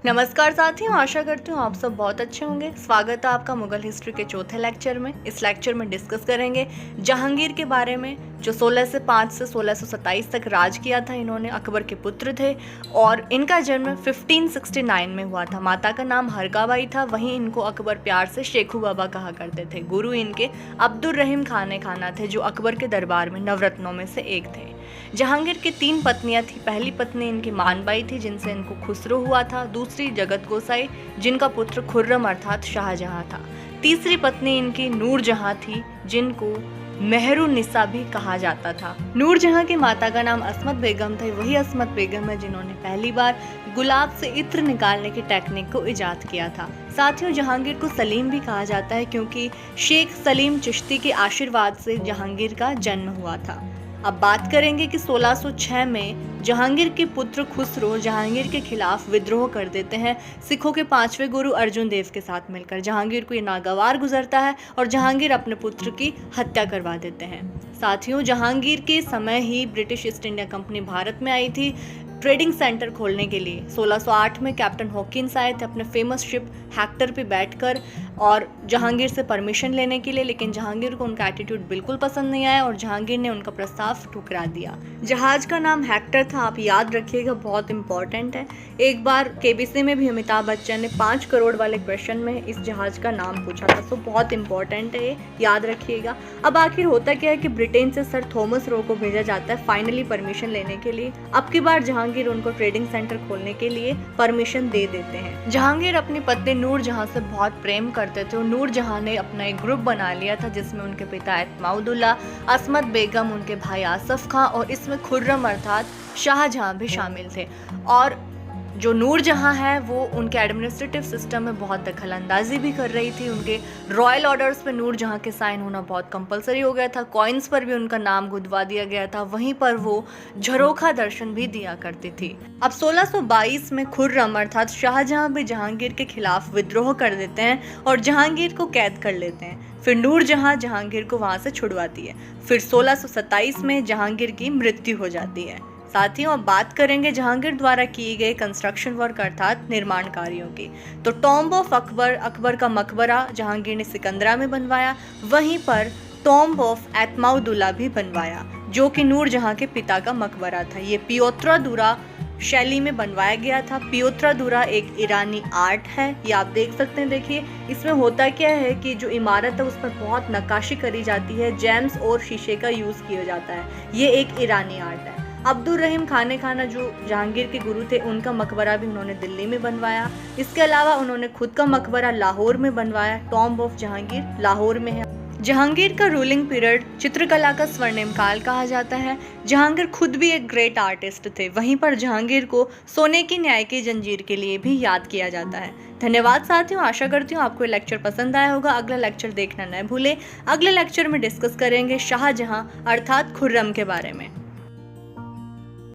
नमस्कार साथियों, आशा करती हूँ आप सब बहुत अच्छे होंगे। स्वागत है आपका मुगल हिस्ट्री के चौथे लेक्चर में। इस लेक्चर में डिस्कस करेंगे जहांगीर के बारे में, जो 1605 से 1627 तक राज किया था। इन्होंने अकबर के पुत्र थे और इनका जन्म 1569 में हुआ था। माता का नाम हरकाबाई था। वहीं इनको अकबर प्यार से शेखू बाबा कहा करते थे। गुरु इनके अब्दुर्रहीम खाना थे, जो अकबर के दरबार में नवरत्नों में से एक थे। जहांगीर की 3 पत्नियां थी। पहली पत्नी इनकी मानबाई थी, जिनसे इनको खुसरो हुआ था। दूसरी जगत गोसाई, जिनका पुत्र खुर्रम अर्थात शाहजहां था। तीसरी पत्नी इनकी नूरजहां थी, जिनको मेहरुन्निसा भी कहा जाता था। नूरजहां की माता का नाम अस्मत बेगम था। वही अस्मत बेगम है जिन्होंने पहली बार गुलाब से इत्र निकालने की टेक्निक को इजाद किया था। साथियों, जहांगीर को सलीम भी कहा जाता है, क्योंकि शेख सलीम चिश्ती के आशीर्वाद से जहांगीर का जन्म हुआ था। अब बात करेंगे कि 1606 में जहांगीर के पुत्र खुसरो जहांगीर के खिलाफ विद्रोह कर देते हैं। सिखों के 5वें गुरु अर्जुन देव के साथ मिलकर जहांगीर को ये नागवार गुजरता है और जहांगीर अपने पुत्र की हत्या करवा देते हैं। साथियों, जहांगीर के समय ही British East India company Bharat में आई थी ट्रेडिंग सेंटर खोलने के लिए। 1608 में कैप्टन हॉकिंस आए थे अपने फेमस शिप हेक्टर पे बैठकर और जहांगीर से परमिशन लेने के लिए, लेकिन जहांगीर को उनका एटीट्यूड बिल्कुल पसंद नहीं आया और जहांगीर ने उनका प्रस्ताव ठुकरा दिया। जहाज का नाम हेक्टर था, आप याद रखिएगा, बहुत इंपॉर्टेंट है। एक बार केबीसी में भी अमिताभ बच्चन ने 5 करोड़ वाले क्वेश्चन में इस जहाज का नाम पूछा था, तो बहुत इंपॉर्टेंट है, ये याद रखिएगा। अब आखिर होता क्या है कि ब्रिटेन से सर थॉमस रो को भेजा जाता है फाइनली परमिशन लेने के लिए। अब की बार जहांगीर उनको ट्रेडिंग सेंटर खोलने के लिए परमिशन दे देते हैं। जहांगीर अपनी पत्नी नूरजहां से बहुत प्रेम करते थे और नूरजहां ने अपना एक ग्रुप बना लिया था, जिसमें उनके पिता एतमाउदुल्ला, अस्मत बेगम, उनके भाई आसफ खां और इसमें खुर्रम अर्थात शाहजहां भी शामिल थे। और जो नूरजहां है वो उनके एडमिनिस्ट्रेटिव सिस्टम में बहुत दखलंदाजी भी कर रही थी। उनके रॉयल ऑर्डर्स पे नूरजहां के साइन होना बहुत कंपलसरी हो गया था। कॉइन्स पर भी उनका नाम गुदवा दिया गया था। वहीं पर वो झरोखा दर्शन भी दिया करती थी। अब 1622 में खुर्रम अर्थात शाहजहां भी जहांगीर के खिलाफ विद्रोह कर देते हैं और जहांगीर को कैद कर लेते हैं। फिर नूरजहां जहांगीर को वहां से छुड़वाती है। फिर 1627 में जहांगीर की मृत्यु हो जाती है। साथियों, अब बात करेंगे जहांगीर द्वारा किए गए कंस्ट्रक्शन वर्क अर्थात निर्माण कार्यों की। तो टॉम्ब ऑफ अकबर, अकबर का मकबरा जहांगीर ने सिकंदरा में बनवाया। वहीं पर टॉम्ब ऑफ एतमाउदुल्ला भी बनवाया, जो कि नूरजहां के पिता का मकबरा था। ये पियोत्रा-दुरा शैली में बनवाया गया था। पियोत्रा-दुरा एक ईरानी आर्ट है, ये आप देख सकते हैं। देखिए, इसमें होता क्या है कि जो इमारत है उस पर बहुत नक्काशी करी जाती है, जेम्स और शीशे का यूज़ किया जाता है। ये एक ईरानी आर्ट है। अब्दुर्रहीम खाना जो जहांगीर के गुरु थे, उनका मकबरा भी उन्होंने दिल्ली में बनवाया। इसके अलावा उन्होंने खुद का मकबरा लाहौर में बनवाया। टॉम्ब ऑफ जहांगीर लाहौर में है। जहांगीर का रूलिंग पीरियड चित्रकला का स्वर्णिम काल कहा जाता है। जहांगीर खुद भी एक ग्रेट आर्टिस्ट थे। वहीं पर जहांगीर को सोने की न्याय की जंजीर के लिए भी याद किया जाता है। धन्यवाद साथियों, आशा करती हूँ आपको ये लेक्चर पसंद आया होगा। अगला लेक्चर देखना न भूलें। अगले लेक्चर में डिस्कस करेंगे शाहजहां अर्थात खुर्रम के बारे में।